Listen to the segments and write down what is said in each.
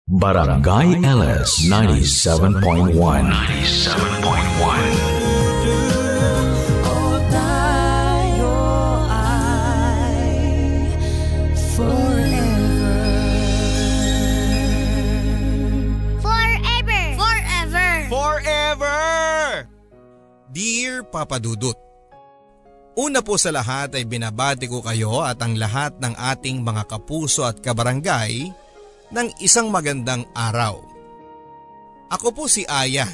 Barangay LS 97.1. 97.1. Dear Papa Dudut, una po sa lahat ay binabati ko kayo at ang lahat ng ating mga kapuso at kabarangay ng isang magandang araw. Ako po si Aya,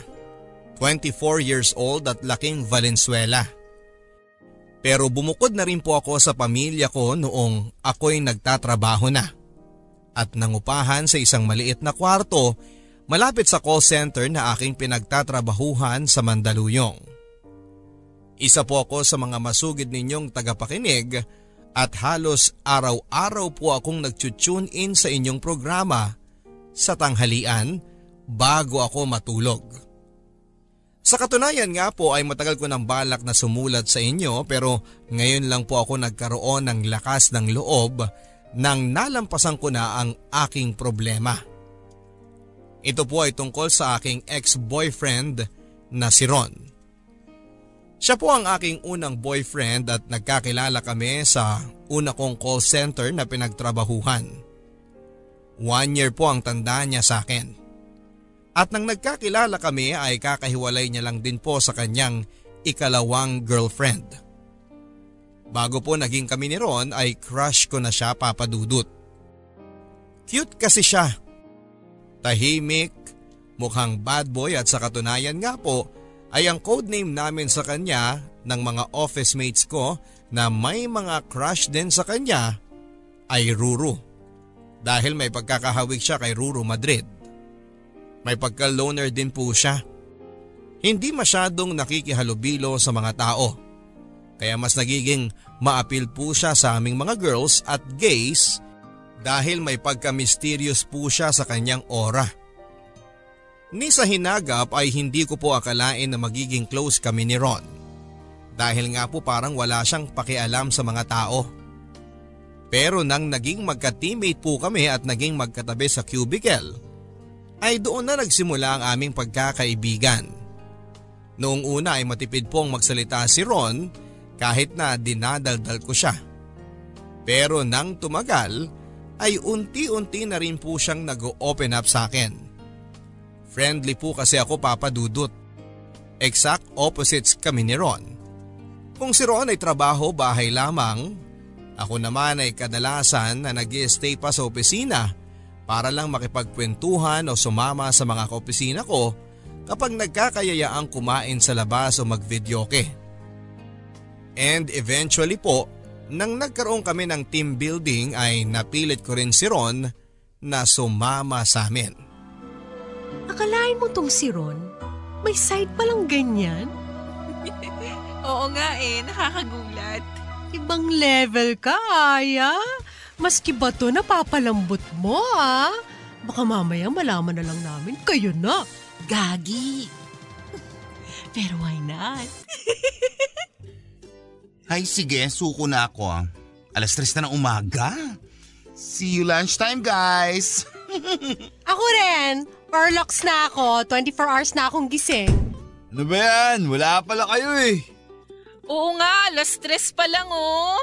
24 years old at laking Valenzuela. Pero bumukod na rin po ako sa pamilya ko noong ako'y nagtatrabaho na at nangupahan sa isang maliit na kwarto malapit sa call center na aking pinagtatrabahuhan sa Mandaluyong. Isa po ako sa mga masugid ninyong tagapakinig at halos araw-araw po akong nag-tune in sa inyong programa sa tanghalian bago ako matulog. Sa katunayan nga po ay matagal ko ng balak na sumulat sa inyo pero ngayon lang po ako nagkaroon ng lakas ng loob nang nalampasan ko na ang aking problema. Ito po ay tungkol sa aking ex-boyfriend na si Ron. Siya po ang aking unang boyfriend at nagkakilala kami sa una kong call center na pinagtrabahuhan. 1 year po ang tanda niya sa akin. At nang nagkakilala kami ay kakahiwalay niya lang din po sa kanyang ikalawang girlfriend. Bago po naging kami ni Ron ay crush ko na siya, Papa Dudut. Cute kasi siya. Tahimik, mukhang bad boy at sa katunayan nga po ay ang codename namin sa kanya ng mga office mates ko na may mga crush din sa kanya ay Ruru. Dahil may pagkakahawig siya kay Ruru Madrid. May pagka-loner din po siya. Hindi masyadong nakikihalubilo sa mga tao. Kaya mas nagiging maapil po siya sa aming mga girls at gays dahil may pagka-mysterious po siya sa kanyang aura. Ni sa hinagap ay hindi ko po akalain na magiging close kami ni Ron. Dahil nga po parang wala siyang pakialam sa mga tao. Pero nang naging magka-teammate po kami at naging magkatabi sa cubicle, ay doon na nagsimula ang aming pagkakaibigan. Noong una ay matipid pong magsalita si Ron kahit na dinadaldal ko siya. Pero nang tumagal ay unti-unti na rin po siyang nag-open up sa akin. Friendly po kasi ako, Papa Dudut. Exact opposites kami ni Ron. Kung si Ron ay trabaho bahay lamang, ako naman ay kadalasan na nag-i-stay pa sa opisina para lang makipagkwentuhan o sumama sa mga kaopisina ko kapag nagkakayayaang kumain sa labas o mag-videoke. And eventually po, nang nagkaroon kami ng team building ay napilit ko rin si Ron na sumama sa amin. Akalain mo tong si Ron? May side palang ganyan? Oo nga nakakagulat. Ibang level ka, Aya. Maski ba to napapalambot mo, ah? Baka mamaya malaman na lang namin kayo na. Gagi. Pero why not? Ay sige, suko na ako ah. 3:00 na ng umaga. See you lunchtime, guys. Ako rin. Orlox na ako. 24 hours na akong gising. Ano ba yan? Wala pala kayo eh. Oo nga, 3:00 pa lang oh.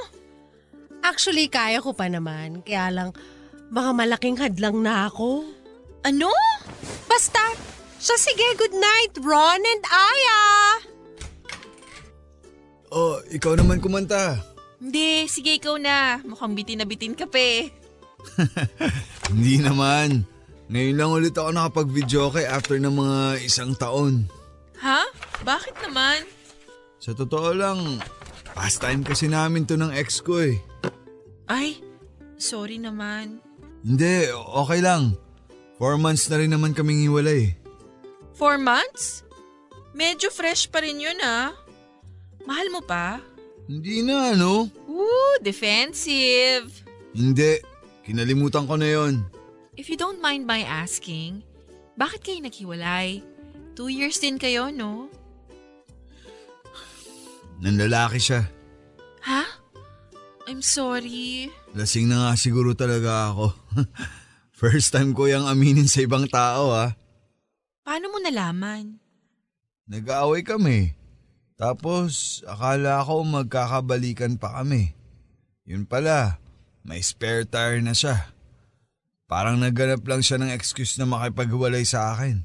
Actually, kaya ko pa naman. Kaya lang, baka malaking hadlang na ako. Ano? Basta, sige, good night, Ron and Aya. Oh, ikaw naman kumanta. Hindi, sige ikaw na. Mukhang bitin na bitin ka pa eh. Hindi naman. Ngayon lang ulit ako nakapag-videoke after ng mga 1 taon. Ha? Bakit naman? Sa totoo lang, pastime kasi namin to ng ex ko eh. Ay, sorry naman. Hindi, okay lang. 4 months na rin naman kaming hiwalay. 4 months? Medyo fresh pa rin yun ah. Mahal mo pa? Hindi na, ano? Defensive. Hindi, kinalimutan ko na yon. If you don't mind my asking, bakit kayo naghiwalay? 2 years din kayo, no? Nanlalaki siya. Ha? I'm sorry. Lasing na nga siguro talaga ako. First time ko yung aminin sa ibang tao Paano mo nalaman? Nag-aaway kami. Tapos akala ko magkakabalikan pa kami. Yun pala, may spare tire na siya. Parang naghanap lang siya ng excuse na makipaghiwalay sa akin.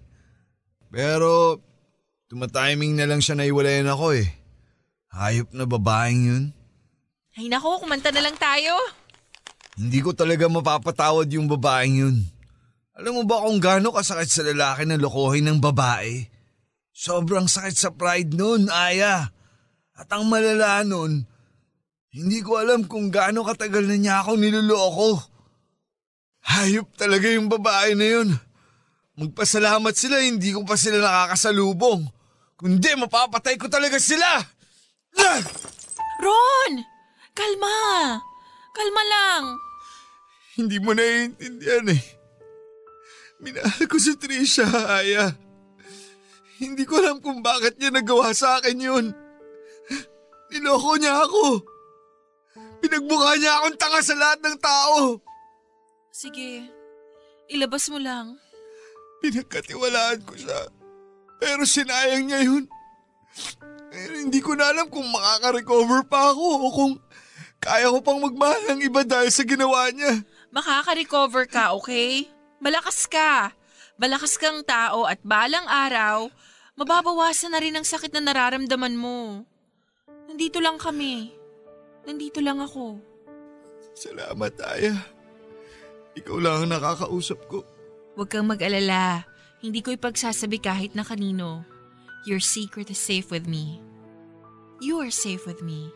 Pero tumatiming na lang siya na iwalayan ako Hayop na babaeng yun. Ay nako, kumanta na lang tayo. Hindi ko talaga mapapatawad yung babaeng yun. Alam mo ba kung gaano kasakit sa lalaki na lokohin ng babae? Sobrang sakit sa pride nun, Aya. At ang malala nun, hindi ko alam kung gaano katagal na niya ako niloloko. Hayop talaga yung babae na yun. Magpasalamat sila, hindi ko pa sila nakakasalubong. Kundi mapapatay ko talaga sila. Ron! Kalma! Kalma lang. Hindi mo naiintindihan Minahal ko si Trisha, Aya. Hindi ko alam kung bakit niya nagawa sa akin yun. Niloko niya ako. Pinagmukha niya akong tanga sa lahat ng tao. Sige, ilabas mo lang. Pinagkatiwalaan ko siya. Pero sinayang niya yun. Hindi ko na alam kung makaka-recover pa ako o kung kaya ko pang magmahal ng iba dahil sa ginawa niya. Makaka-recover ka, okay? Malakas ka. Malakas kang tao at balang araw, mababawasan na rin ang sakit na nararamdaman mo. Nandito lang kami. Nandito lang ako. Salamat, Aya. Ikaw lang ang nakakausap ko. Huwag kang mag-alala. Hindi ko ipagsasabi kahit na kanino. Your secret is safe with me. You are safe with me.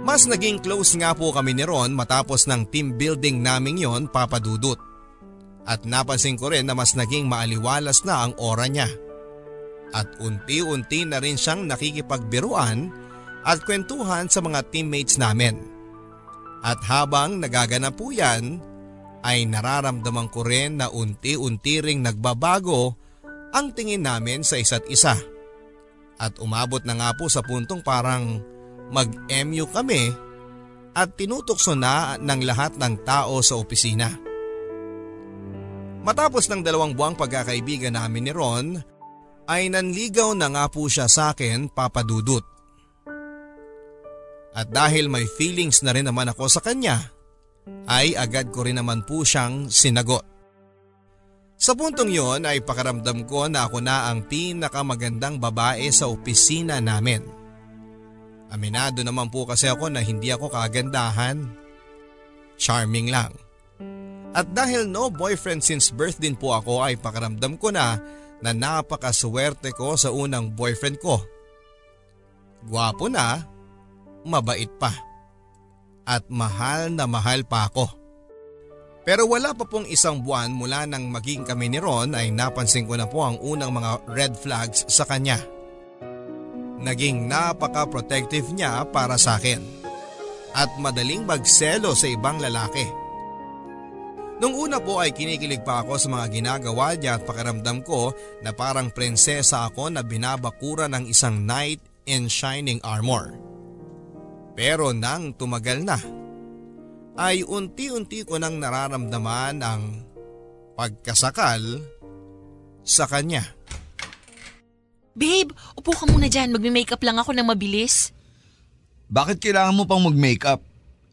Mas naging close nga po kami ni Ron matapos ng team building naming yon, Papa Dudut. At napansin ko rin na mas naging maaliwalas na ang aura niya. At unti-unti na rin siyang nakikipagbiruan at kwentuhan sa mga teammates namin. At habang nagaganap po yan, ay nararamdaman ko rin na unti-unti ring nagbabago ang tingin namin sa isa't isa. At umabot na nga po sa puntong parang mag-MU kami at tinutokso na ng lahat ng tao sa opisina. Matapos ng 2 buwang pagkakaibigan namin ni Ron, ay nanligaw na nga po siya sa akin, Papa Dudut. At dahil may feelings na rin naman ako sa kanya, ay agad ko rin naman po siyang sinagot. Sa puntong yon ay pakaramdam ko na ako na ang pinakamagandang babae sa opisina namin. Aminado naman po kasi ako na hindi ako kagandahan. Charming lang. At dahil no boyfriend since birth din po ako ay pakaramdam ko na napakaswerte ko sa unang boyfriend ko. Gwapo na, mabait pa. At mahal na mahal pa ako. Pero wala pa pong 1 buwan mula nang maging kami ni Ron ay napansin ko na po ang unang mga red flags sa kanya. Naging napaka-protective niya para sa akin at madaling magselo sa ibang lalaki. Nung una po ay kinikilig pa ako sa mga ginagawa niya at pakiramdam ko na parang prinsesa ako na binabakura ng isang knight in shining armor. Pero nang tumagal na, ay unti-unti ko nang nararamdaman ang pagkasakal sa kanya. Babe, upo ka muna dyan. Magme-makeup lang ako ng mabilis. Bakit kailangan mo pang mag-makeup?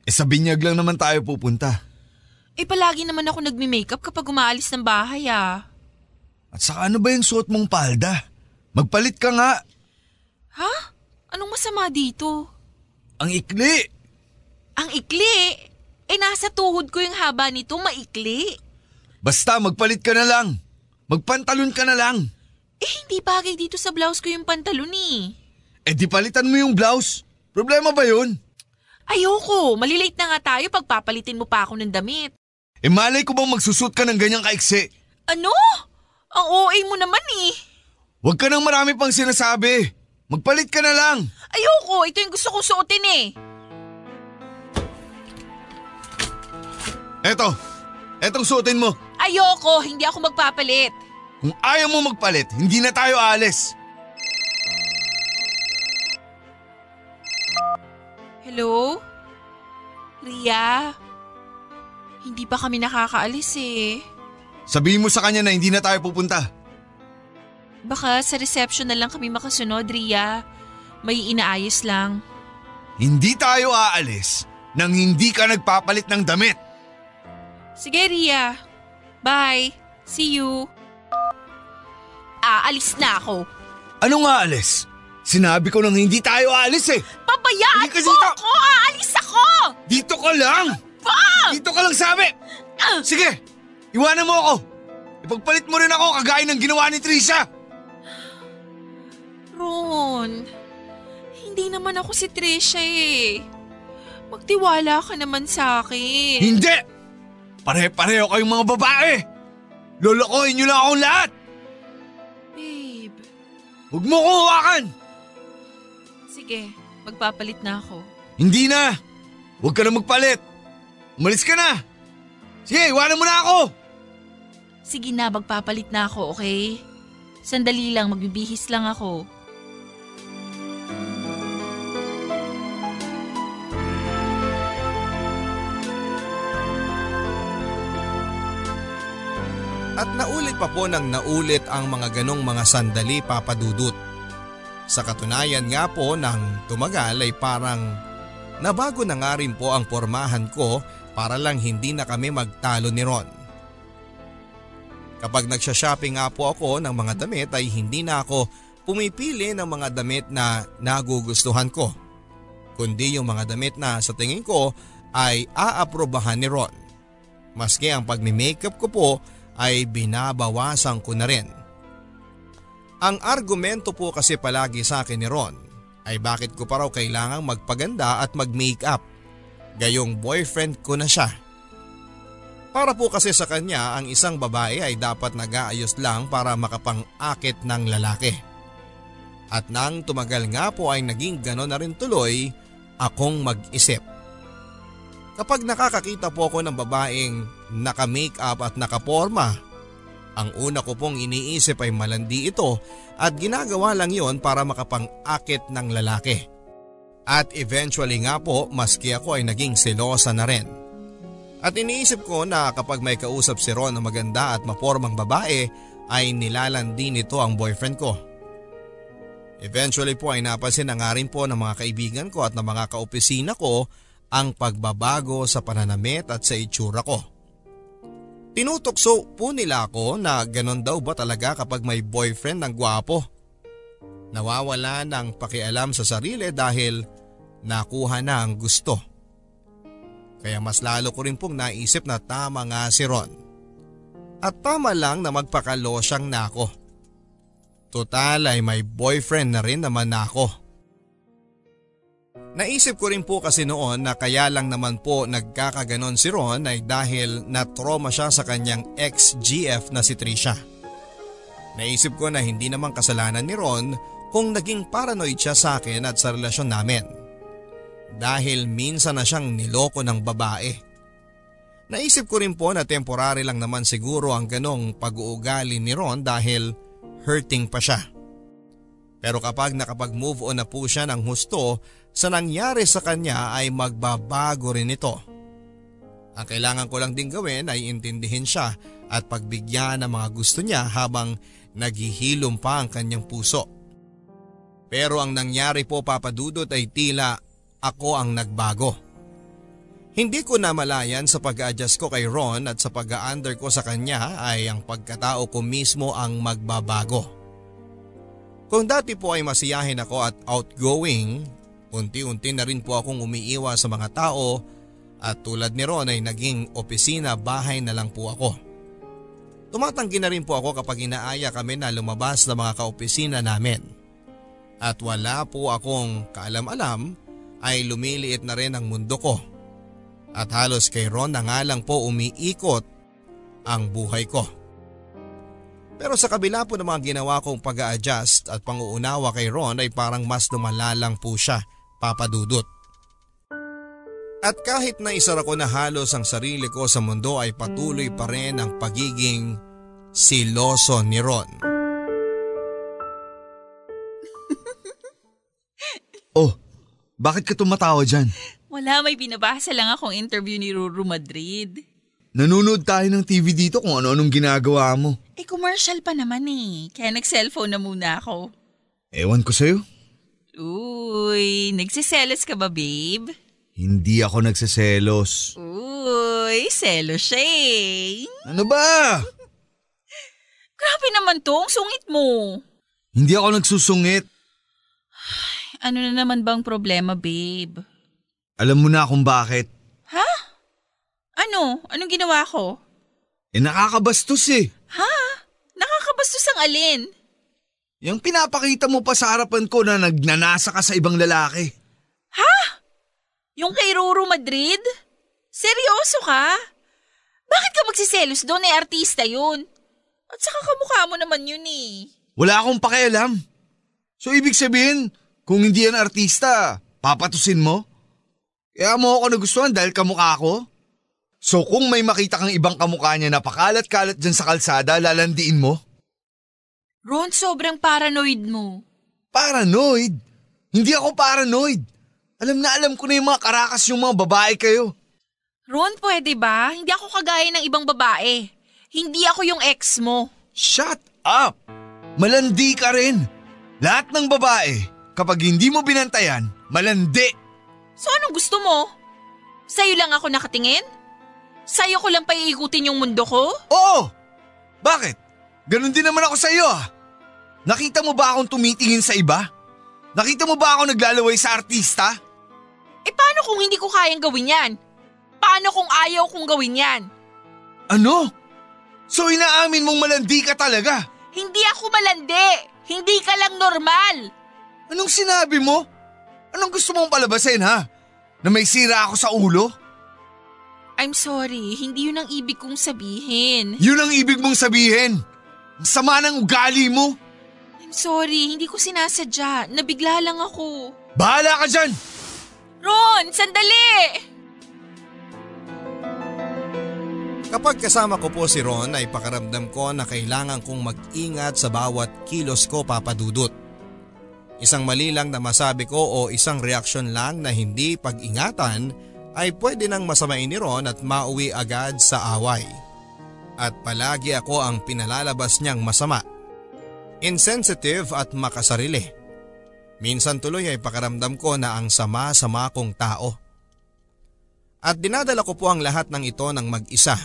Sa binyag lang naman tayo pupunta. Palagi naman ako nagme-makeup kapag umaalis ng bahay At saka ano ba yung suot mong palda? Magpalit ka nga. Ha? Anong masama dito? Ang ikli. Ang ikli? Nasa tuhod ko yung haba nito, maikli. Basta magpalit ka na lang. Magpantalon ka na lang. Hindi bagay dito sa blouse ko yung pantalon Di palitan mo yung blouse. Problema ba yun? Ayoko, malilate na nga tayo pagpapalitin mo pa ako ng damit. Malay ko bang magsusot ka ng ganyang kaiksi? Ano? Ang OA mo naman Huwag ka nang marami pang sinasabi. Magpalit ka na lang. Ayoko, ito yung gusto kong suotin Etong suotin mo. Ayoko, hindi ako magpapalit. Kung ayaw mo magpalit, hindi na tayo alis. Hello? Ria? Hindi pa kami nakakaalis eh. Sabihin mo sa kanya na hindi na tayo pupunta. Baka sa reception na lang kami makasunod, Ria. May inaayos lang. Hindi tayo aalis nang hindi ka nagpapalit ng damit. Sige, Ria. Bye. See you. Aalis na ako. Anong aalis? Sinabi ko nang hindi tayo aalis eh. Pabayaan Hindi kasi mo ito- ako! Aalis ako! Dito ka lang! Dito ka lang sabi! Sige, iwanan mo ako. Ipagpalit mo rin ako kagaya ng ginawa ni Trisha. Ron, hindi naman ako si Trisha eh. Magtiwala ka naman sa akin. Hindi! Pare-pareho kayong mga babae. Lolokohin niyo lang akong lahat. Babe, Huwag mo ko hawakan. sige, magpapalit na ako. Hindi na. Huwag ka na magpalit. Umalis ka na. Sige, iwanan mo na ako. Sige na, magpapalit na ako, okay? Sandali lang, magbibihis lang ako. At naulit pa po ng naulit ang mga ganong mga sandali, Papa Dudut. Sa katunayan nga po ng tumagal ay parang nabago na nga rin po ang pormahan ko para lang hindi na kami magtalo ni Ron. Kapag nagsha-shopping nga po ako ng mga damit ay hindi na ako pumipili ng mga damit na nagugustuhan ko, kundi yung mga damit na sa tingin ko ay aaprobahan ni Ron. Maski ang pagmi-makeup ko po ay binabawasan ko na rin. Ang argumento po kasi palagi sa akin ni Ron ay bakit ko pa raw kailangang magpaganda at mag-makeup, gayong boyfriend ko na siya. Para po kasi sa kanya ang isang babae ay dapat nag-aayos lang para makapang-akit ng lalaki. At nang tumagal nga po ay naging gano'n na rin tuloy akong mag-isip. Kapag nakakakita po ako ng babaeng naka-makeup at nakaporma, ang una ko pong iniisip ay malandi ito at ginagawa lang yon para makapang-akit ng lalaki. At eventually nga po maski ako ay naging selosa na rin. At iniisip ko na kapag may kausap si Ron na maganda at mapormang babae ay nilalandi nito ang boyfriend ko. Eventually po ay napansin na nga rin po ng mga kaibigan ko at ng mga kaopisina ko ang pagbabago sa pananamit at sa itsura ko. Tinutokso po nila ako na ganon daw ba talaga kapag may boyfriend ng gwapo. Nawawala ng pakialam sa sarili dahil nakuha na ang gusto. Kaya mas lalo ko rin pong naisip na tama nga si Ron. At tama lang na magpakalosyang na ako. Total ay may boyfriend na rin naman ako. Naisip ko rin po kasi noon na kaya lang naman po nagkakaganon si Ron ay dahil na-trauma siya sa kanyang ex-GF na si Trisha. Naisip ko na hindi naman kasalanan ni Ron kung naging paranoid siya sa akin at sa relasyon namin. Dahil minsan na siyang niloko ng babae. Naisip ko rin po na temporary lang naman siguro ang ganong pag-uugali ni Ron dahil hurting pa siya. Pero kapag nakapag-move on na po siya ng husto sa nangyari sa kanya ay magbabago rin ito. Ang kailangan ko lang din gawin ay intindihin siya at pagbigyan ng mga gusto niya habang naghihilom pa ang kanyang puso. Pero ang nangyari po, Papa Dudut, ay tila ako ang nagbago. Hindi ko namalayan sa pag-a-adjust ko kay Ron at sa pag-a-under ko sa kanya ay ang pagkatao ko mismo ang magbabago. Kung dati po ay masiyahin ako at outgoing, unti-unti na rin po akong umiiwas sa mga tao at tulad ni Ron ay naging opisina bahay na lang po ako. Tumatanggi na rin po ako kapag inaaya kami na lumabas ng mga kaopisina namin. At wala po akong kaalam-alam ay lumiliit na rin ang mundo ko. At halos kay Ron na nga lang po umiikot ang buhay ko. Pero sa kabila po ng mga ginawa kong pag-a-adjust at panguunawa kay Ron ay parang mas lumala lang po siya, Papa Dudut. At kahit na isara ko na halos ang sarili ko sa mundo ay patuloy pa rin ang pagiging siloso ni Ron. Oh, Bakit ka tumatawa dyan? Wala, may binabasa lang akong interview ni Ruru Madrid. Nanonood tayo ng TV dito kung ano-anong ginagawa mo. Commercial pa naman eh. Kaya nag-cellphone na muna ako. Ewan ko sa'yo. Uy, nagsiselos ka ba, babe? Hindi ako nagseselos. Uy, selos siya eh. Ano ba? Grabe naman to, ang sungit mo. Hindi ako nagsusungit. Ano na naman bang problema, babe? Alam mo na kung bakit. Ha? Ano? Anong ginawa ko? Nakakabastos eh. Ha? Nakakabastos ang alin? Yung pinapakita mo pa sa harapan ko na nagnanasa ka sa ibang lalaki. Ha? Yung kay Ruru Madrid? Seryoso ka? Bakit ka magsiselos doon? Artista yun. At saka kamukha mo naman yun eh. Wala akong pakialam. So ibig sabihin, kung hindi yan artista, papatusin mo? Kaya mo ako nagustuhan dahil kamukha ko? So kung may makita kang ibang kamukha niya na pakalat-kalat dyan sa kalsada, lalandiin mo? Ron, sobrang paranoid mo. Paranoid? Hindi ako paranoid. Alam na alam ko na yung mga karakas yung mga babae kayo. Ron, pwede ba? Hindi ako kagaya ng ibang babae. Hindi ako yung ex mo. Shut up! Malandi ka rin. Lahat ng babae, kapag hindi mo binantayan, malandi. So anong gusto mo? Sa'yo lang ako nakatingin? Sa'yo ko lang paiikutin yung mundo ko? Oo! Bakit? Ganon din naman ako sa'yo ah. Nakita mo ba akong tumitingin sa iba? Nakita mo ba ako naglalaway sa artista? Paano kung hindi ko kayang gawin yan? Paano kung ayaw kong gawin yan? Ano? So inaamin mong malandi ka talaga? Hindi ako malandi. Hindi ka lang normal. Anong sinabi mo? Anong gusto mong palabasin ha? Na may sira ako sa ulo? I'm sorry, hindi yun ang ibig kong sabihin. Yun ang ibig mong sabihin. Ang sama ng ugali mo. I'm sorry, hindi ko sinasadya. Nabigla lang ako. Bahala ka dyan! Ron, sandali! Kapag kasama ko po si Ron ay pakaramdam ko na kailangan kong mag-ingat sa bawat kilos ko, Papa Dudut. Isang mali lang na masabi ko o isang reaksyon lang na hindi pag-ingatan ay pwede nang masamain ni Ron at mauwi agad sa away. At palagi ako ang pinalalabas niyang masama. Insensitive at makasarili. Minsan tuloy ay pakaramdam ko na ang sama-sama kong tao. At dinadala ko po ang lahat ng ito ng mag-isa.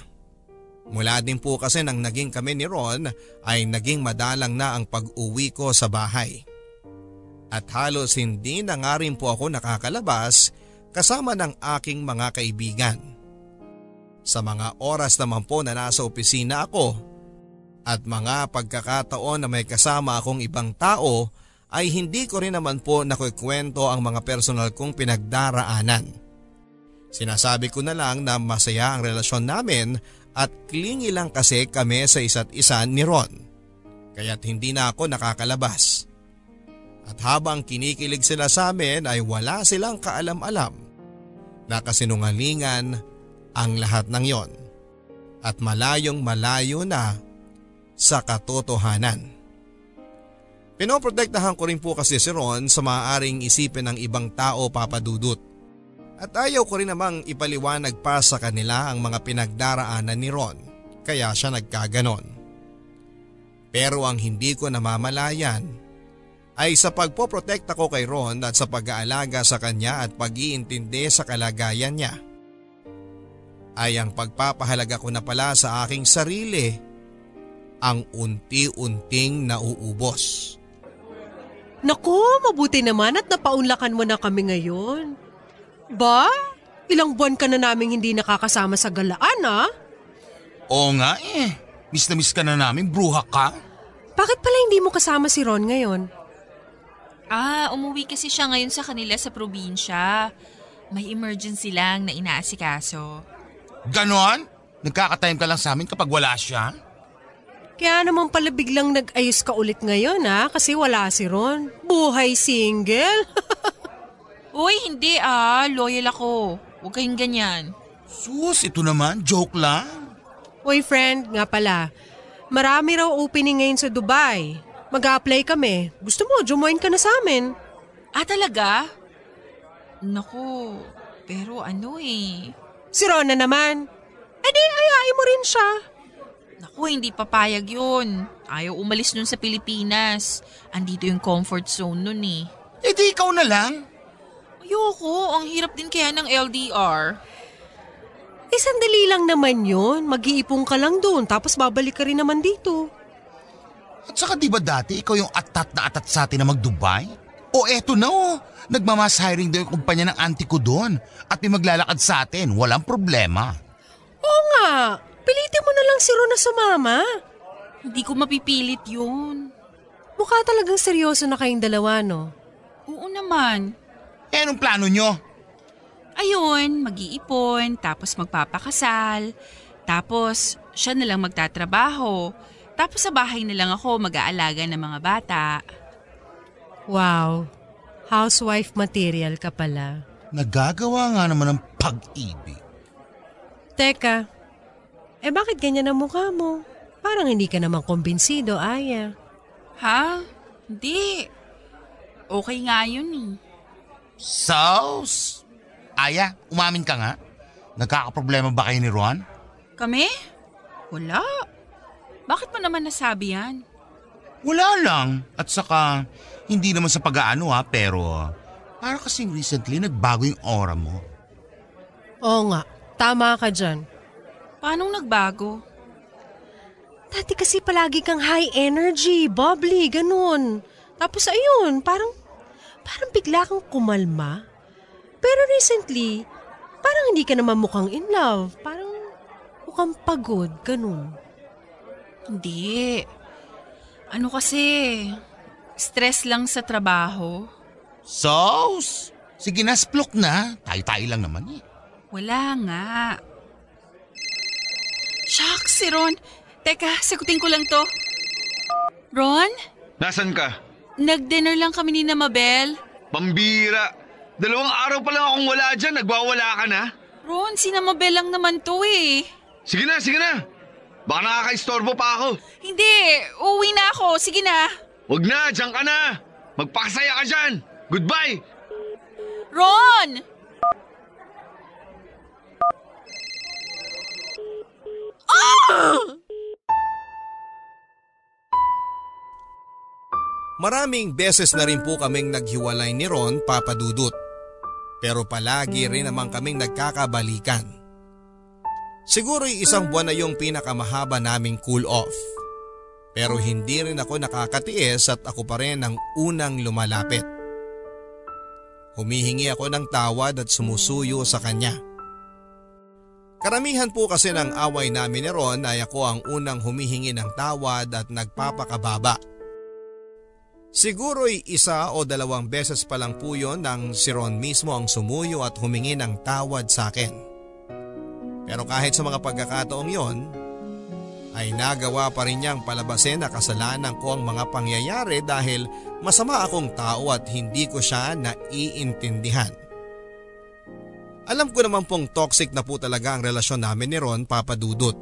Mula din po kasi nang naging kami ni Ron ay naging madalang na ang pag-uwi ko sa bahay. At halos hindi na nga rin po ako nakakalabas kasama ng aking mga kaibigan. Sa mga oras naman po na nasa opisina ako at mga pagkakataon na may kasama akong ibang tao ay hindi ko rin naman po nakukwento ang mga personal kong pinagdaraanan. Sinasabi ko na lang na masaya ang relasyon namin at clingy lang kasi kami sa isa't isa ni Ron. Kaya't hindi na ako nakakalabas. At habang kinikilig sila sa amin ay wala silang kaalam-alam na kasinungalingan ang lahat ng yon at malayong malayo na sa katotohanan. Pinoprotektahan ko rin po kasi si Ron sa maaaring isipin ng ibang tao, Papa Dudut. At ayaw ko rin namang ipaliwanag pa sa kanila ang mga pinagdaraanan ni Ron kaya siya nagkaganon. Pero ang hindi ko namamalayan ay sa pagpoprotekta ko kay Ron at sa pag-aalaga sa kanya at pag-iintindi sa kalagayan niya ay ang pagpapahalaga ko na pala sa aking sarili ang unti-unting nauubos. Naku, mabuti naman at napaunlakan mo na kami ngayon. Ba? Ilang buwan ka na naming hindi nakakasama sa galaan, ha? Oo nga eh. Miss na miss ka na namin, bruha ka. Bakit pala hindi mo kasama si Ron ngayon? Umuwi kasi siya ngayon sa kanila sa probinsya. May emergency lang na inaasikaso. Ganon? Nagkakatime ka lang sa amin kapag wala siya? Kaya naman pala biglang nag-ayos ka ulit ngayon, ha? Kasi wala si Ron. Buhay single. Uy, hindi loyal ako. Huwag kayong ganyan. Sus, ito naman, joke lang. Uy, friend, nga pala. Marami raw opening ngayon sa Dubai. Mag-a-apply kami. Gusto mo, join ka na sa amin. Talaga? Naku, pero Si Ron na naman. Ayain mo rin siya. Naku, hindi papayag yun. Ayaw umalis nun sa Pilipinas. Andito yung comfort zone nun eh. Eh di ikaw na lang. Ayoko, ang hirap din kaya ng LDR. Sandali lang naman yun. Mag-iipon ka lang doon tapos babalik ka rin naman dito. At saka di ba dati ikaw yung atat na atat sa atin na mag-Dubai? O eto na nagmamas hiring daw yung kumpanya ng auntie ko doon at may maglalakad sa atin, walang problema. Oo nga, pilitin mo na lang si Ron na sumama. Hindi ko mapipilit yun. Mukha talagang seryoso na kayong dalawa, no? Oo naman. Eh anong plano nyo? Ayun, mag-iipon, tapos magpapakasal. Tapos siya na lang magtatrabaho. Tapos sa bahay na lang ako mag-aalaga ng mga bata. Wow, housewife material ka pala. Nagagawa nga naman ng pag-ibig. Teka, bakit ganyan ang mukha mo? Parang hindi ka naman kumbinsido, Aya. Ha? Hindi. Okay nga yun eh. Sauce? Aya, umamin ka nga. Nagkakaproblema ba kayo ni Ron? Kami? Wala. Bakit mo naman nasabi yan? Wala lang. At saka, hindi naman sa pag-aano pero para kasing recently nagbago yung aura mo. Oo nga, tama ka dyan. Paano nagbago? Dati kasi palagi kang high energy, bubbly, ganun. Tapos ayun, parang bigla kang kumalma. Pero recently, parang hindi ka naman mukhang in love. Parang mukhang pagod, ganun. Hindi. Ano kasi, stress lang sa trabaho. Sauce? Sige na, splok na. Tayo-tayo lang naman eh. Wala nga. Shucks, si Ron. Teka, sagutin ko lang to. Ron? Nasaan ka? Nag-dinner lang kami ni Mabel. Pambira! 2 araw pa lang akong wala dyan, nagwawala ka na? Ron, si Mabel lang naman to eh. Sige na, sige na! Baka nakaka-istorbo pa ako. Hindi, uwi na ako. Sige na. Huwag na, dyan ka na! Magpakasaya ka dyan! Goodbye! Ron! Maraming beses na rin po kaming naghiwalay ni Ron, Papa Dudut. Pero palagi rin naman kaming nagkakabalikan. Siguro 1 buwan na yung pinakamahaba naming cool off. Pero hindi rin ako nakakatiis at ako pa rin ang unang lumalapit. Humihingi ako ng tawad at sumusuyo sa kanya. Karamihan po kasi ng away namin ni Ron ay ako ang unang humihingi ng tawad at nagpapakababa. Siguro'y 1 o 2 beses pa lang po yun nang si Ron mismo ang sumuyo at humingi ng tawad sa akin. Pero kahit sa mga pagkakataong yon, ay nagawa pa rin niyang palabasin na kasalanan ko ang mga pangyayari dahil masama akong tao at hindi ko siya naiintindihan. Alam ko naman pong toxic na po talaga ang relasyon namin ni Ron, Papa Dudut.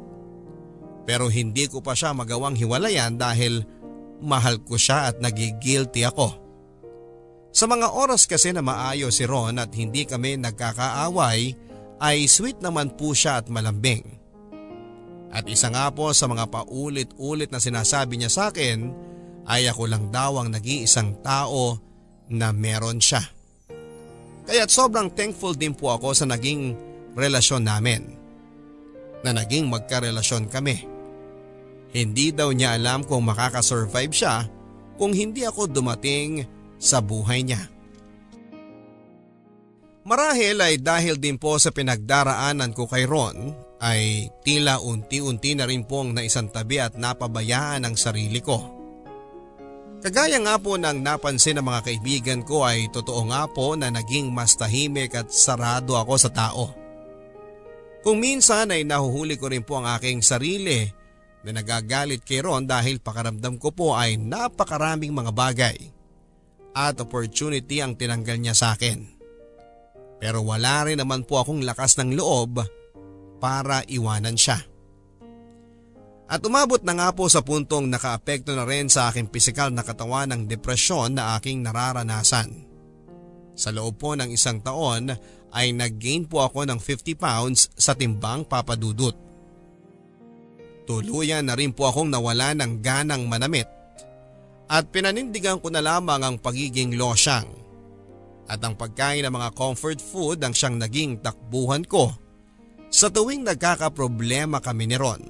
Pero hindi ko pa siya magawang hiwalayan dahil mahal ko siya at nagigilty ako. Sa mga oras kasi na maayos si Ron at hindi kami nagkakaaway ay sweet naman po siya at malambing. At isa nga po sa mga paulit-ulit na sinasabi niya sa akin ay ako lang daw ang nag-iisang tao na meron siya. Kaya't sobrang thankful din po ako sa naging relasyon namin. Na naging magkarelasyon kami. Hindi daw niya alam kung makakasurvive siya kung hindi ako dumating sa buhay niya. Marahil ay dahil din po sa pinagdaraanan ko kay Ron ay tila unti-unti na rin pong naisantabi at napabayaan ang sarili ko. Kagaya nga po ng napansin ng mga kaibigan ko ay totoo nga po na naging mas tahimik at sarado ako sa tao. Kung minsan ay nahuhuli ko rin po ang aking sarili na nagagalit kay Ron dahil pakaramdam ko po ay napakaraming mga bagay at opportunity ang tinanggal niya sa akin. Pero wala rin naman po akong lakas ng loob para iwanan siya. At umabot na nga po sa puntong nakaapekto na rin sa aking pisikal na katawan ng depresyon na aking nararanasan. Sa loob po ng isang taon ay nag-gain po ako ng 50 pounds sa timbang, Papa Dudut. Tuluyan na rin po akong nawala ng ganang manamit at pinanindigan ko na lamang ang pagiging losyang at ang pagkain ng mga comfort food ang siyang naging takbuhan ko sa tuwing nagkakaproblema kami ni Ron.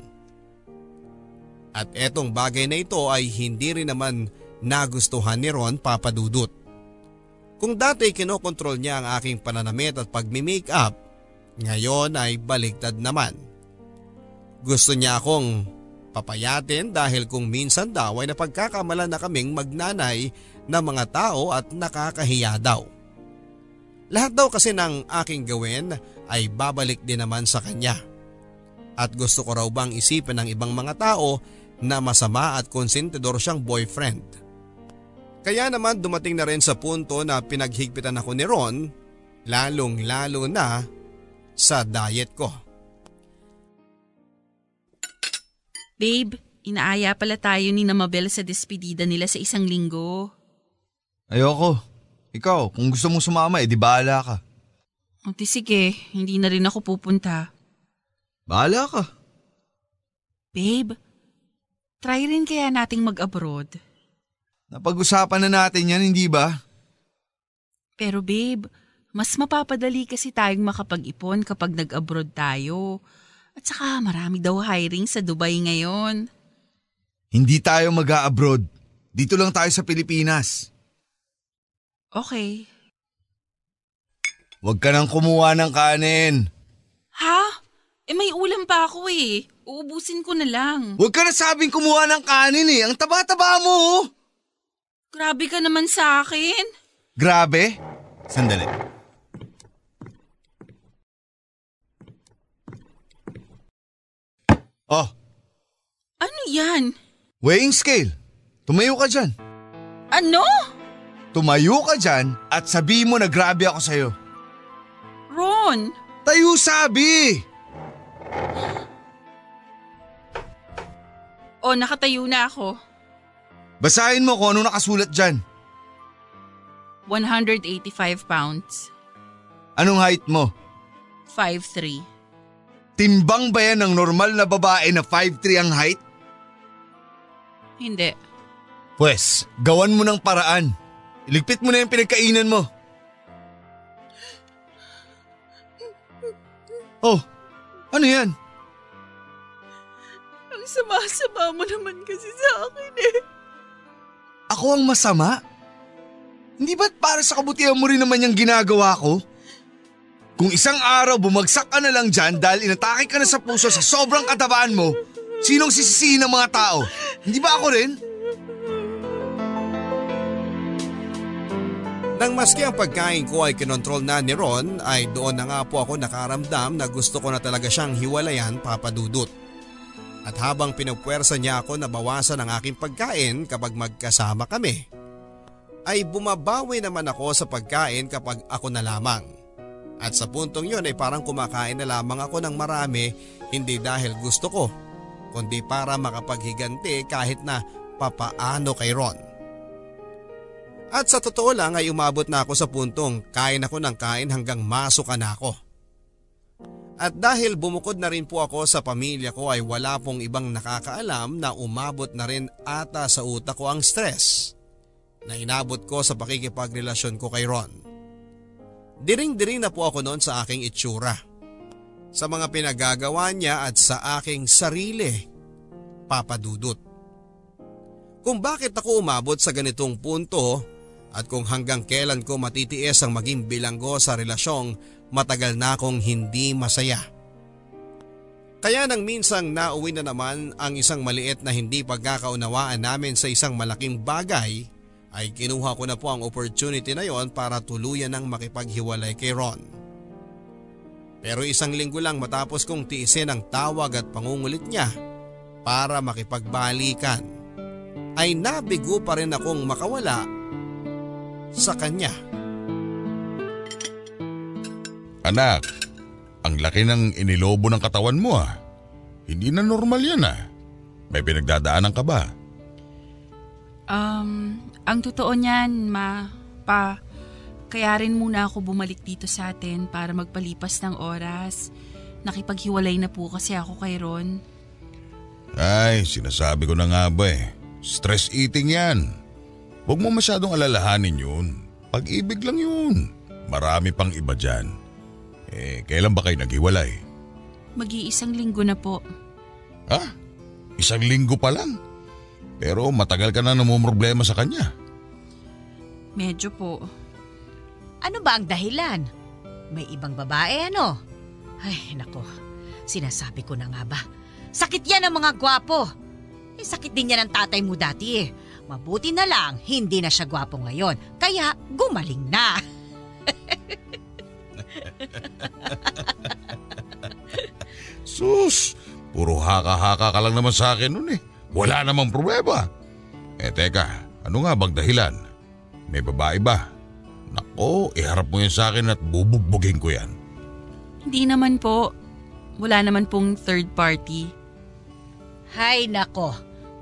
At etong bagay na ito ay hindi rin naman nagustuhan ni Ron, Papa Dudut. Kung dati kinokontrol niya ang aking pananamit at pagmi-makeup, ngayon ay baligtad naman. Gusto niya akong papayatin dahil kung minsan daw ay napagkakamalan na kaming magnanay ng mga tao at nakakahiya daw. Lahat daw kasi ng aking gawin ay babalik din naman sa kanya. At gusto ko raw bang isipin ng ibang mga tao na masama at konsentidor siyang boyfriend. Kaya naman dumating na rin sa punto na pinaghigpitan ako ni Ron, lalong-lalo na sa diet ko. Babe, inaaya pala tayo ni Mabel sa despedida nila sa 1 linggo. Ayoko. Ikaw, kung gusto mong sumama, edi bahala ka. O sige, hindi na rin ako pupunta. Bahala ka. Babe, try rin kaya nating mag-abroad. Napag-usapan na natin yan, hindi ba? Pero babe, mas mapapadali kasi tayong makapag-ipon kapag nag-abroad tayo. At saka marami daw hiring sa Dubai ngayon. Hindi tayo mag-a-abroad. Dito lang tayo sa Pilipinas. Okay. Huwag ka nang kumuha ng kanin. Ha? May ulam pa ako eh. Uubusin ko na lang. Huwag ka na sabing kumuha ng kanin eh. Ang taba-taba mo oh. Grabe ka naman sa akin. Grabe? Sandali. Oh. Ano yan? Weighing scale. Tumayo ka dyan. Ano? Tumayo ka dyan at sabihin mo na grabe ako sa'yo. Ron! Tayo sabi! O, nakatayo na ako. Basahin mo kung ano nakasulat dyan. 185 pounds. Anong height mo? 5'3". Timbang ba yan ng normal na babae na 5'3" ang height? Hindi. Pwes, gawan mo ng paraan. Iligpit mo na yung pinagkainan mo. Oh, ano yan? Ang sama-sama mo naman kasi sa akin eh. Ako ang masama? Hindi ba't para sa kabutihan mo rin naman yung ginagawa ko? Kung isang araw bumagsak ka na lang dyan dahil inatake ka na sa puso sa sobrang katabaan mo, sinong sisisihin ng mga tao? Hindi ba ako rin? Nang maski ang pagkain ko ay kinontrol na ni Ron, ay doon na nga po ako nakaramdam na gusto ko na talaga siyang hiwalayan, Papa Dudut. At habang pinupwersa niya ako na bawasan ang aking pagkain kapag magkasama kami, ay bumabawi naman ako sa pagkain kapag ako na lamang. At sa puntong yun ay parang kumakain na lamang ako ng marami, hindi dahil gusto ko, kundi para makapaghiganti kahit na papaano kay Ron. At sa totoo lang ay umabot na ako sa puntong kain ako ng kain hanggang masuka na ako. At dahil bumukod na rin po ako sa pamilya ko ay wala pong ibang nakakaalam na umabot na rin ata sa utak ko ang stress na inabot ko sa pakikipagrelasyon ko kay Ron. Diring-diring na po ako noon sa aking itsura, sa mga pinagagawa niya at sa aking sarili, Papa Dudut. Kung bakit ako umabot sa ganitong punto at kung hanggang kailan ko matitiis ang maging bilanggo sa relasyong matagal na akong hindi masaya. Kaya nang minsang nauwi na naman ang isang maliit na hindi pagkakaunawaan namin sa isang malaking bagay, ay kinuha ko na po ang opportunity na yon para tuluyan ng makipaghiwalay kay Ron. Pero 1 linggo lang matapos kong tiisin ang tawag at pangungulit niya para makipagbalikan, ay nabigo pa rin akong makawala sa kanya. Anak, ang laki ng inilobo ng katawan mo ah. Hindi na normal yan ah. May pinagdadaanan ka ba? Ang totoo niyan, Kaya rin muna ako bumalik dito sa atin para magpalipas ng oras. Nakipaghiwalay na po kasi ako kay Ron. Ay, sinasabi ko na nga ba eh. Stress eating yan. Huwag mo masyadong alalahanin yun. Pag-ibig lang yun. Marami pang iba dyan. Kailan ba kayo naghiwalay? Mag-iisang linggo na po. Ha? Isang linggo pa lang? Pero matagal ka na namumroblema sa kanya. Medyo po. Ano ba ang dahilan? May ibang babae ano? Ay, nako. Sinasabi ko na nga ba. Sakit yan ng mga gwapo. Sakit din yan ng tatay mo dati eh. Mabuti na lang, hindi na siya gwapo ngayon. Kaya gumaling na. Sus, puro haka-haka ka lang naman sa akin nun eh. Wala namang problema. Teka, ano nga bang dahilan? May babae ba? Nako, iharap mo yan sa akin at bubugbugin ko yan. Hindi naman po. Wala naman pong third party. Hay nako,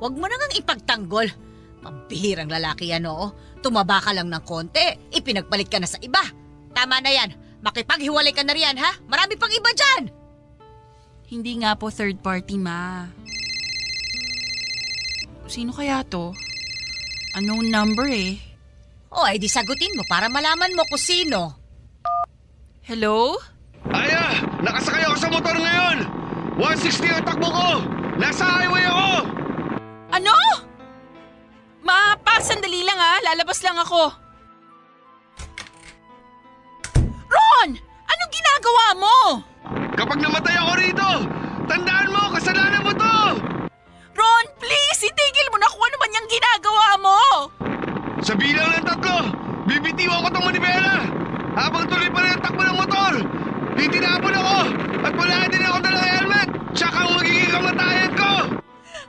wag mo nang ipagtanggol. Pambihirang lalaki yan oo. Tumaba ka lang ng konti, ipinagpalit ka na sa iba. Tama na yan, makipaghiwalay ka na riyan ha? Marami pang iba dyan. Hindi nga po third party, ma. Sino kaya to? Unknown number eh. O ay di sagutin mo para malaman mo kung sino. Hello? Aya! Nakasakay ako sa motor ngayon! 160 ang takbo ko! Nasa highway ako! Ano? Ma, sandali lang lalabas lang ako. Ron! Anong ginagawa mo? Kapag namatay ako rito, tandaan mo, kasalanan mo to! Ron, please! Itigil mo na kung ano man yung ginagawa mo! Sa bilang ng 3, bibitiwan ko tong manibela! Habang tuloy pa rin ang takbo ng motor, titinapon ako at wala din ako dalang helmet! Tsaka ang magiging kamatayan ko!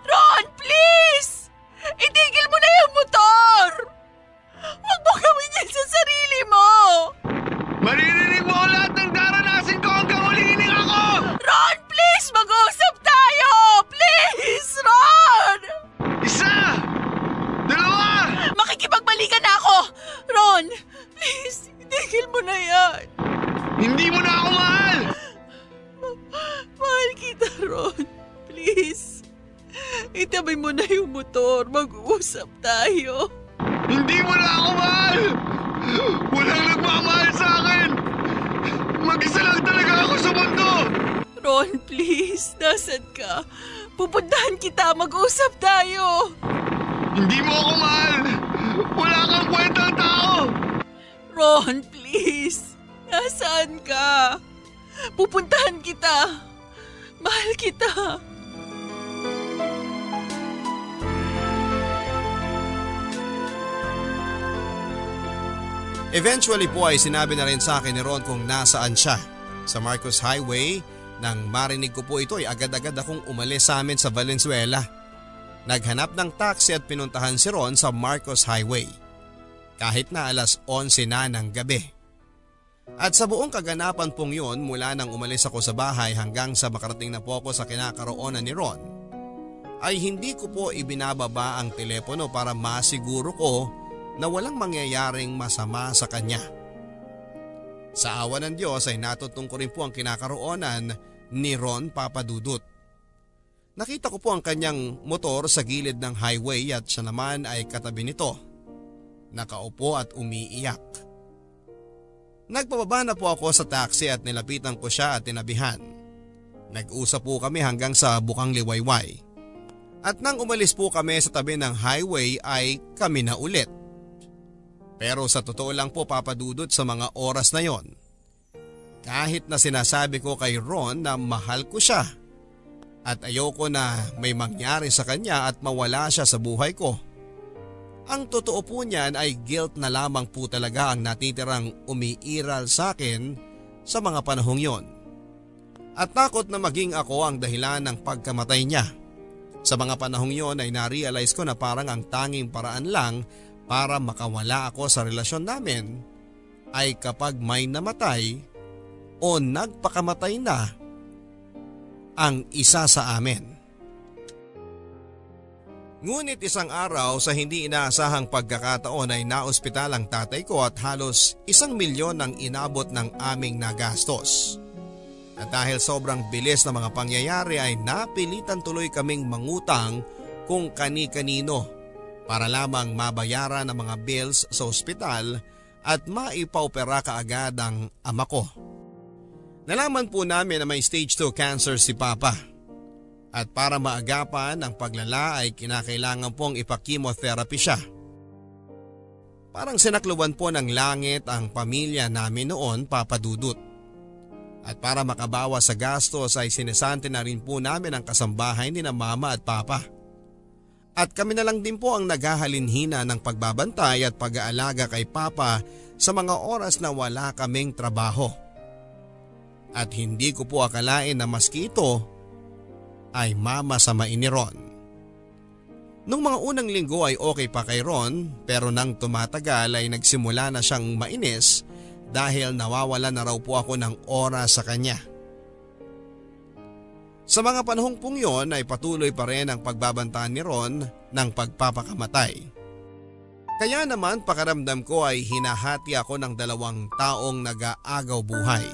Ron, please! Itigil mo na yung motor! Huwag mo gawin yan sa sarili mo! Maririnig mo ang lahat ng daranasin ko hanggang uliining ako! Ron, please! Mag-uusap tayo! Please, Ron! 1! 2! Makikipagbalikan na ako! Ron, please! Itigil mo na yan! Hindi mo na ako mahal! Mahal kita, Ron. Please. Itabay mo na yung motor. Mag-uusap tayo. Hindi mo na ako mahal! Walang nagmamahal sa akin! Mag-isa lang talaga ako sa mundo! Ron, please. Nasaan ka? Pupuntahan kita. Mag-usap tayo. Hindi mo ako mahal! Wala kang kwentang tao! Ron, please. Nasaan ka? Pupuntahan kita. Mahal kita. Eventually po ay sinabi na rin sa akin ni Ron kung nasaan siya. Sa Marcos Highway, nang marinig ko po ito ay agad-agad akong umalis sa amin sa Valenzuela. Naghanap ng taxi at pinuntahan si Ron sa Marcos Highway. Kahit na 11:00 na ng gabi. At sa buong kaganapan pong yun mula nang umalis ako sa bahay hanggang sa makarating na po ako sa kinakaroonan ni Ron, ay hindi ko po ibinababa ang telepono para masiguro ko na walang mangyayaring masama sa kanya. Sa awa ng Diyos ay natutong ko rin po ang kinakaroonan ni Ron Papadudut. Nakita ko po ang kanyang motor sa gilid ng highway at siya naman ay katabi nito. Nakaupo at umiiyak. Nagpababa na po ako sa taxi at nilapitan ko siya at tinabihan. Nag-usap po kami hanggang sa Bukang Liwayway. At nang umalis po kami sa tabi ng highway ay kami na ulit. Pero sa totoo lang po Papadudot sa mga oras na yon, kahit na sinasabi ko kay Ron na mahal ko siya at ayoko na may mangyari sa kanya at mawala siya sa buhay ko, ang totoo po niyan ay guilt na lamang po talaga ang natitirang umiiral sa akin sa mga panahong yon. At takot na maging ako ang dahilan ng pagkamatay niya. Sa mga panahong yon ay na-realize ko na parang ang tanging paraan lang para makawala ako sa relasyon namin ay kapag may namatay o nagpakamatay na ang isa sa amin. Ngunit isang araw sa hindi inaasahang pagkakataon ay naospital ang tatay ko at halos 1 milyon ang inabot ng aming nagastos. At dahil sobrang bilis ng mga pangyayari ay napilitan tuloy kaming mangutang kung kani-kanino para lamang mabayaran ang mga bills sa ospital at maipaopera kaagad ang ama ko. Nalaman po namin na may stage 2 cancer si Papa. At para maagapan ang paglala ay kinakailangan pong ipakimotherapy siya. Parang sinakluban po ng langit ang pamilya namin noon, Papa Dudut. At para makabawas sa gastos ay sinesante na rin po namin ang kasambahay ni na Mama at Papa. At kami na lang din po ang naghahalinhina ng pagbabantay at pag-aalaga kay Papa sa mga oras na wala kaming trabaho. At hindi ko po akalain na maski ito ay mamasamain ni Ron. Nung mga unang linggo ay okay pa kay Ron, pero nang tumatagal ay nagsimula na siyang mainis dahil nawawala na raw po ako ng oras sa kanya. Sa mga panahong pong yon ay patuloy pa rin ang pagbabantaan ni Ron ng pagpapakamatay. Kaya naman pakaramdam ko ay hinahati ako ng 2 taong nag-aagaw buhay.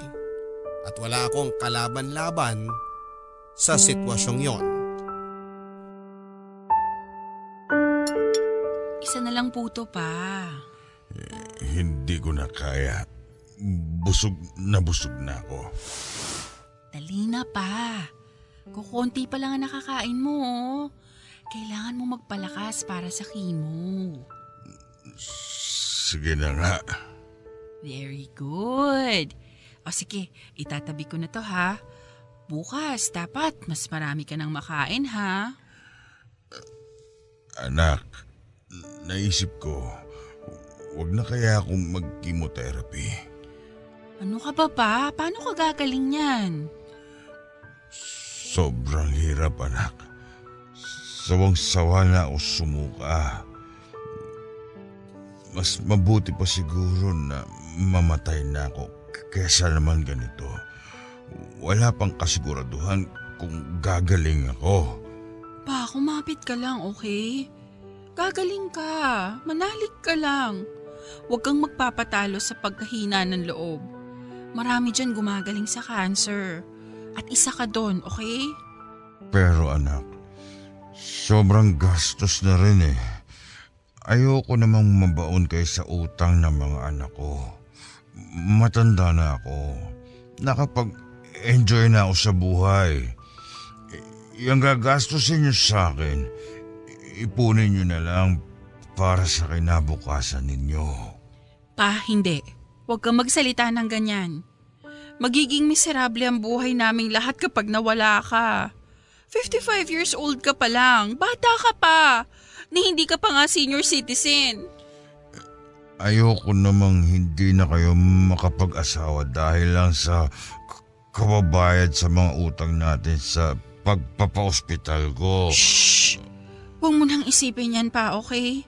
At wala akong kalaban-laban sa sitwasyong yon. Isa na lang po to pa. Hindi ko na kaya. Busog na ako. Dali na pa. Kukunti pa lang ang nakakain mo. Kailangan mo magpalakas para sa chemo. Sige na nga. Very good. O sige, itatabi ko na to ha. Bukas, dapat mas marami ka nang makain, ha? Anak, naisip ko, wag na kaya akong mag-chemotherapy. Ano ka ba pa? Paano ka gagaling yan? Sobrang hirap, anak. Sawang-sawa na ako sumuka. Mas mabuti pa siguro na mamatay na ako kesa naman ganito. Wala pang kasiguraduhan kung gagaling ako. Pa, kumapit ka lang, okay? Gagaling ka. Manalig ka lang. Huwag kang magpapatalo sa pagkahina ng loob. Marami dyan gumagaling sa cancer. At isa ka doon, okay? Pero anak, sobrang gastos na rin eh. Ayoko namang mabaon kayo sa utang ng mga anak ko. Matanda na ako. Nakapag-enjoy na ako sa buhay. Yung gagastusin niyo sa akin, ipunin niyo na lang para sa kinabukasan ninyo. Pa, hindi. Huwag kang magsalita ng ganyan. Magiging miserable ang buhay naming lahat kapag nawala ka. 55 years old ka pa lang. Bata ka pa. Ni hindi ka pa nga senior citizen. Ayoko namang hindi na kayo makapag-asawa dahil lang sa kababayad sa mga utang natin sa pagpapa-ospital ko. Shh! Huwag mo nang isipin yan pa, okay?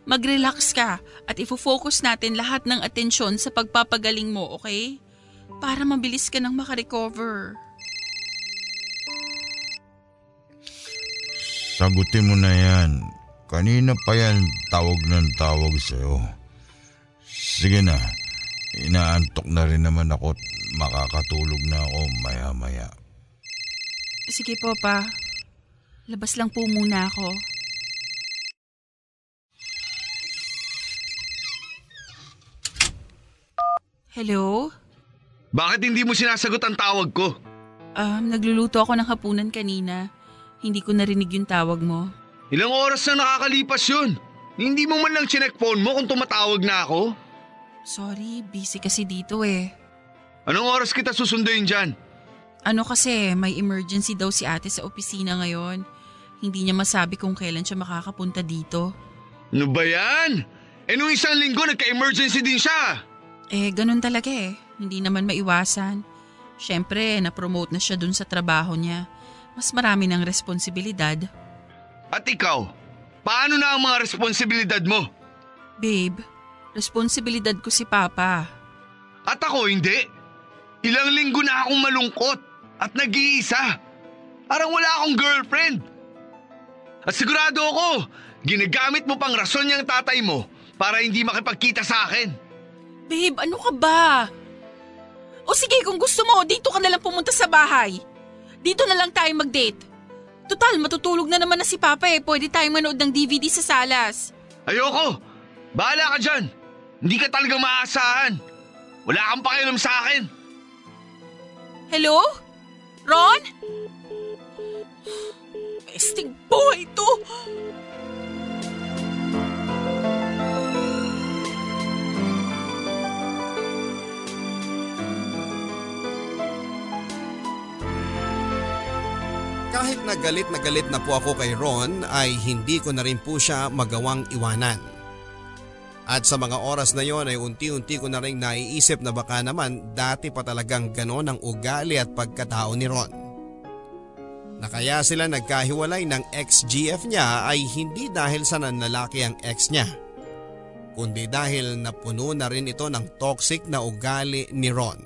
Mag-relax ka at ifo-focus natin lahat ng atensyon sa pagpapagaling mo, okay? Para mabilis ka nang makarecover. Sagutin mo na yan. Kanina pa yan tawag ng tawag sa'yo. Sige na, inaantok na rin naman ako at makakatulog na ako maya-maya. Sige po, pa. Labas lang po muna ako. Hello? Bakit hindi mo sinasagot ang tawag ko? Nagluluto ako ng hapunan kanina. Hindi ko narinig yung tawag mo. Ilang oras na nakakalipas yun. Hindi mo man lang chinek phone mo kung tumatawag na ako? Sorry, busy kasi dito eh. Anong oras kita susunduin dyan? Ano kasi, may emergency daw si ate sa opisina ngayon. Hindi niya masabi kung kailan siya makakapunta dito. Ano ba yan? Nung isang linggo nagka-emergency din siya. Ganun talaga eh. Hindi naman maiwasan. Siyempre, na-promote na siya dun sa trabaho niya. Mas marami ng responsibilidad. At ikaw, paano na ang mga responsibilidad mo? Babe, responsibilidad ko si Papa. At ako hindi. Ilang linggo na akong malungkot at nag-iisa. Parang wala akong girlfriend. At sigurado ako, ginagamit mo pang rason niyang tatay mo para hindi makipagkita sa akin. Babe, ano ka ba? O sige, kung gusto mo, dito ka na lang pumunta sa bahay. Dito na lang tayo mag-date. Total, matutulog na naman na si Papa eh. Pwede tayong manood ng DVD sa salas. Ayoko! Bahala ka dyan! Hindi ka talagang maaasahan. Wala kang pakialam sa akin. Hello? Ron? Pesting boy to! Kahit na galit na po ako kay Ron ay hindi ko na rin po siya magawang iwanan. At sa mga oras na yon ay unti-unti ko na rin naiisip na baka naman dati pa talagang ganon ang ugali at pagkatao ni Ron. Na kaya sila nagkahiwalay ng ex-GF niya ay hindi dahil sa nanlalaki ang ex niya, kundi dahil napuno na rin ito ng toxic na ugali ni Ron.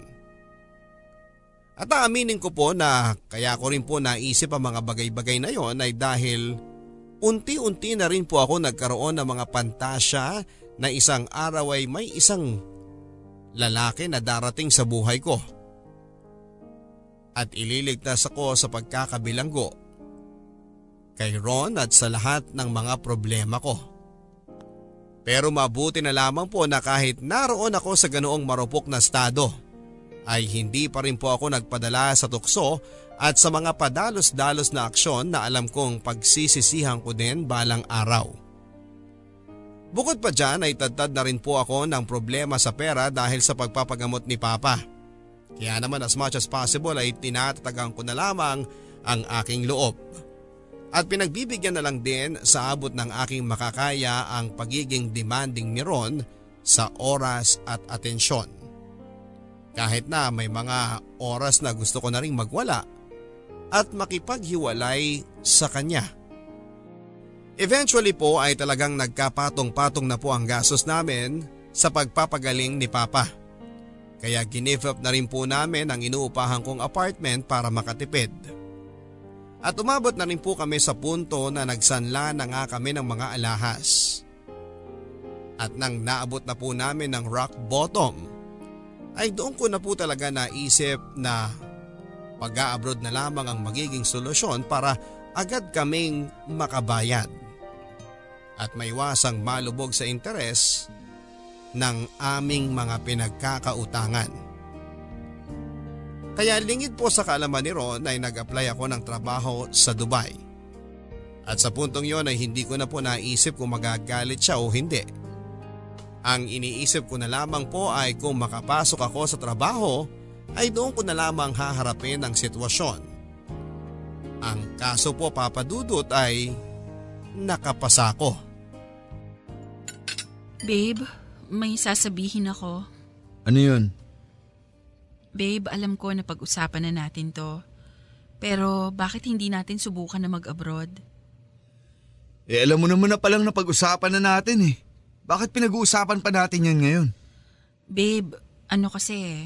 At aaminin ko po na kaya ko rin po naisip ang mga bagay-bagay na yon ay dahil unti-unti na rin po ako nagkaroon ng mga pantasya na isang araw ay may isang lalaki na darating sa buhay ko. At ililigtas ako sa pagkakabilanggo kay Ron at sa lahat ng mga problema ko. Pero mabuti na lamang po na kahit naroon ako sa ganoong marupok na estado, ay hindi pa rin po ako nagpadala sa tukso at sa mga padalos-dalos na aksyon na alam kong pagsisisihan ko din balang araw. Bukod pa dyan ay tadtad na rin po ako ng problema sa pera dahil sa pagpapagamot ni Papa. Kaya naman as much as possible ay tinatatagan ko na lamang ang aking loob. At pinagbibigyan na lang din sa abot ng aking makakaya ang pagiging demanding ni Ron sa oras at atensyon. Kahit na may mga oras na gusto ko na ring magwala at makipaghiwalay sa kanya. Eventually po ay talagang nagkapatong-patong na po ang gastos namin sa pagpapagaling ni Papa. Kaya give up na rin po namin ang inuupahan kong apartment para makatipid. At umabot na rin po kami sa punto na nagsanla na nga kami ng mga alahas. At nang naabot na po namin ng rock bottom, ay doon ko na po talaga naisip na pag-a-abroad na lamang ang magiging solusyon para agad kaming makabayad at maiwasang malubog sa interes ng aming mga pinagkakautangan. Kaya lingid po sa kaalaman ni Ron ay nag-apply ako ng trabaho sa Dubai. At sa puntong yon ay hindi ko na po naisip kung magagalit siya o hindi. Ang iniisip ko na lamang po ay kung makapasok ako sa trabaho ay doon ko na lamang haharapin ang sitwasyon. Ang kaso po, Papa Dudut, ay nakapasa ko. Babe, may sasabihin ako. Ano yun? Babe, alam ko na pag-usapan na natin to. Pero bakit hindi natin subukan na mag-abroad? Alam mo naman na palang napag-usapan na natin eh. Bakit pinag-uusapan pa natin yan ngayon? Babe, ano kasi,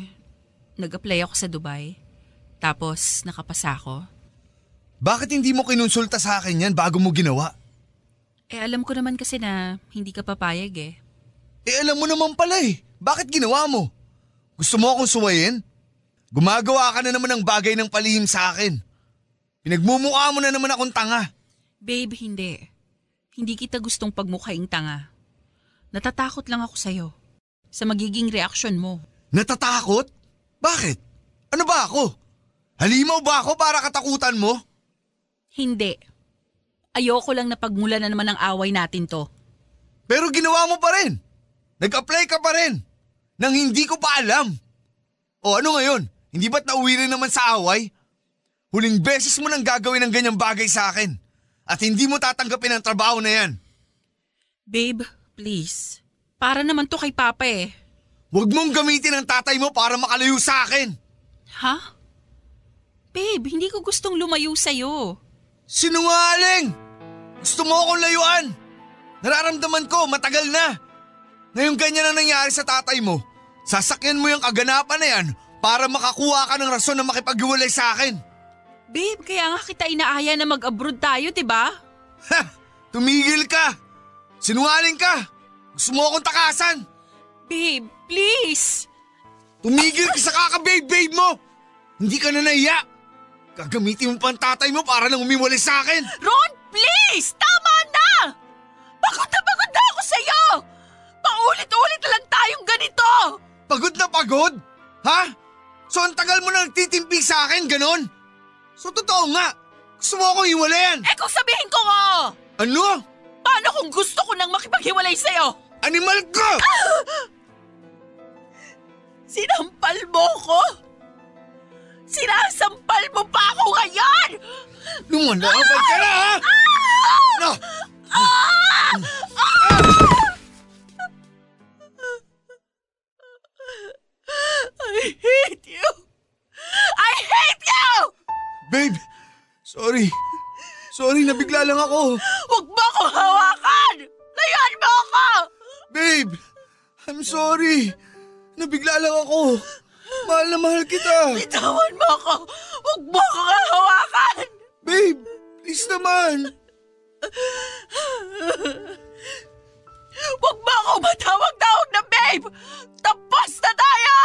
nag-apply ako sa Dubai. Tapos nakapasa ako. Bakit hindi mo kinonsulta sa akin yan bago mo ginawa? Alam ko naman kasi na hindi ka papayag eh. Alam mo naman pala eh. Bakit ginawa mo? Gusto mo akong suwayin? Gumagawa ka na naman ng bagay ng palihim sa akin. Pinagmumukha mo na naman akong tanga. Babe, hindi. Hindi kita gustong pagmukhaing tanga. Natatakot lang ako sa'yo. Sa magiging reaksyon mo. Natatakot? Bakit? Ano ba ako? Halimaw ba ako para katakutan mo? Hindi. Ayoko lang na pagmula na naman ang away natin to. Pero ginawa mo pa rin. Nag-apply ka pa rin. Nang hindi ko pa alam. O ano ngayon? Hindi ba't nauwi rin naman sa away? Huling beses mo nang gagawin ng ganyang bagay sa akin. At hindi mo tatanggapin ang trabaho na yan. Babe, please. Para naman to kay Papa eh. Huwag mong gamitin ang tatay mo para makalayo sa akin. Ha? Babe, hindi ko gustong lumayo sa'yo. Sinungaling! Gusto mo akong layuan. Nararamdaman ko, matagal na. Ngayon ganyan ang nangyari sa tatay mo. Sasakyan mo yung kaganapan na yan para makakuha ka ng rason na makipaghiwalay sa akin. Babe, kaya nga kita inaaya na mag-abroad tayo, diba? Ha! Tumigil ka! Sinungaling ka! Gusto mo akong takasan! Babe, please! Tumigil ka sa kaka-babe-babe mo! Hindi ka na nahiya! Gagamitin mo pa ang tatay mo para nang umiwalay sa akin! Ron, please! Tama na! Pagod na ako sa'yo! Paulit-ulit na lang tayong ganito! Pagod na pagod? Ha? So ang tagal mo na nagtitimpi sa akin, ganon? So totoo nga, gusto mo akong hiwalayan? Eh kung sabihin ko nga! Ano? Paano kung gusto ko nang makipaghiwalay sa'yo? Animal ka! Sinampal mo ko? Sinasampal mo pa ako ngayon! Lumalaban ka na, ha? No! I hate you! I hate you! Babe, sorry. Sorry, nabigla lang ako. Huwag mo akong hawakan! Layuan mo ako! Babe, I'm sorry. Nabigla lang ako. Mahal na mahal kita. Bitawan mo ako! Huwag mo akong hawakan! Babe, please naman. Huwag mo akong matawag-tawag na babe! Tapos na tayo!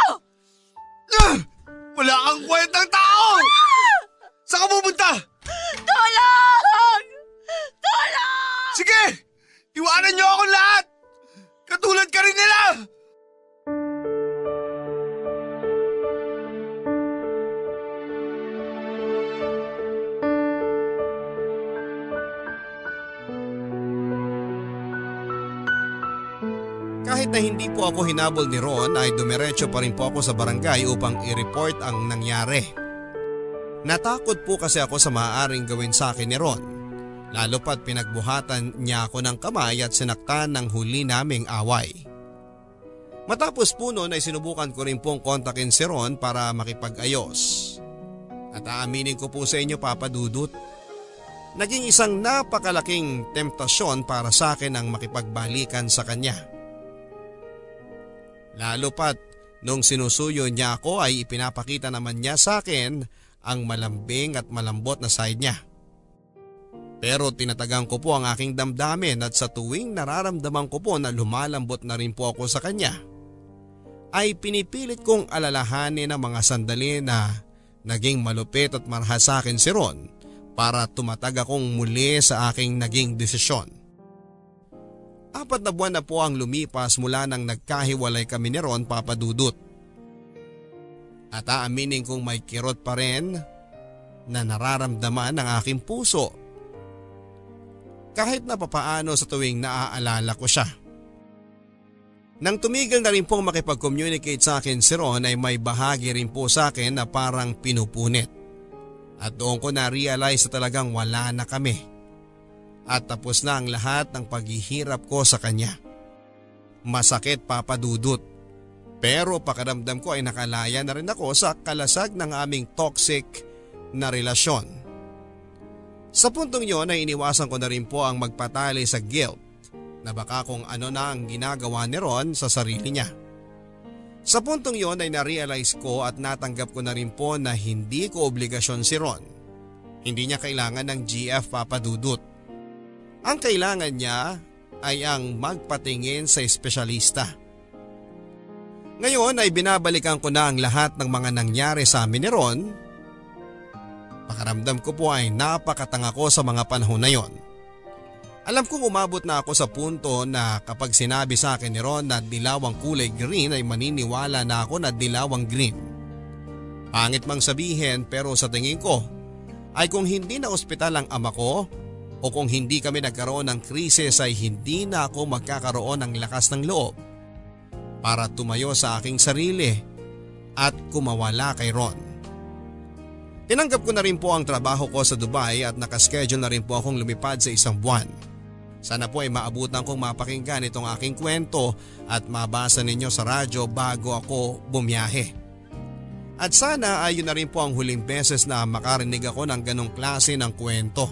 Wala kang kwentang tao! Saan ka pupunta? Tulong! Tulong! Sige! Iwanan niyo ako lahat! Katulad ka rin nila! Kahit na hindi po ako hinabol ni Ron ay dumiretso pa rin po ako sa barangay upang i-report ang nangyari. Natakot po kasi ako sa maaaring gawin sa akin ni Ron, lalo pat pinagbuhatan niya ako ng kamay at sinaktan ng huli naming away. Matapos po noon ay sinubukan ko rin pong kontakin si Ron para makipag-ayos. At aaminin ko po sa inyo, Papa Dudut, naging isang napakalaking temptasyon para sa akin ang makipagbalikan sa kanya. Lalo pat nung sinusuyo niya ako ay ipinapakita naman niya sa akin ang malambing at malambot na side niya. Pero tinatagang ko po ang aking damdamin at sa tuwing nararamdaman ko po na lumalambot na rin po ako sa kanya, ay pinipilit kong alalahanin ang mga sandali na naging malupit at marahas sa akin si Ron para tumatag akong muli sa aking naging desisyon. 4 na buwan na po ang lumipas mula nang nagkahiwalay kami ni Ron, Papa Dudut. At aaminin kong may kirot pa rin na nararamdaman ng aking puso. Kahit na papaano sa tuwing naaalala ko siya. Nang tumigil na rin pong makipag-communicate sa akin si Ron ay may bahagi rin po sa akin na parang pinupunit. At doon ko na-realize na talagang wala na kami. At tapos na ang lahat ng paghihirap ko sa kanya. Masakit, Papa Dudut. Pero pakiramdam ko ay nakalaya na rin ako sa kalasag ng aming toxic na relasyon. Sa puntong yon ay iniwasan ko na rin po ang magpatali sa guilt na baka kung ano na ang ginagawa ni Ron sa sarili niya. Sa puntong yon ay na-realize ko at natanggap ko na rin po na hindi ko obligasyon si Ron. Hindi niya kailangan ng GF, Papa Dudut. Ang kailangan niya ay ang magpatingin sa espesyalista. Ngayon ay binabalikan ko na ang lahat ng mga nangyari sa amin ni Ron. Pakaramdam ko po ay napakatanga ko sa mga panahon na yon. Alam kong umabot na ako sa punto na kapag sinabi sa akin ni Ron na dilawang kulay green ay maniniwala na ako na dilawang green. Pangit mang sabihin pero sa tingin ko ay kung hindi na ospital ang ama ko o kung hindi kami nagkaroon ng krisis ay hindi na ako magkakaroon ng lakas ng loob para tumayo sa aking sarili at kumawala kay Ron. Tinanggap ko na rin po ang trabaho ko sa Dubai at nakaschedule na rin po akong lumipad sa 1 buwan. Sana po ay maabutan kong mapakinggan itong aking kwento at mabasa ninyo sa radyo bago ako bumiyahe. At sana ay yun na rin po ang huling beses na makarinig ako ng ganong klase ng kwento.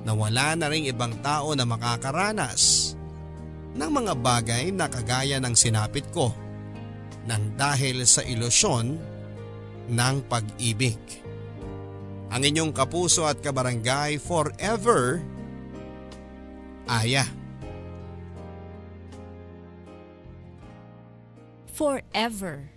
Na wala na ring ibang tao na makakaranas ng mga bagay na kagaya ng sinapit ko nang dahil sa ilusyon ng pag-ibig. Ang inyong kapuso at kabarangay forever, Aya. Forever.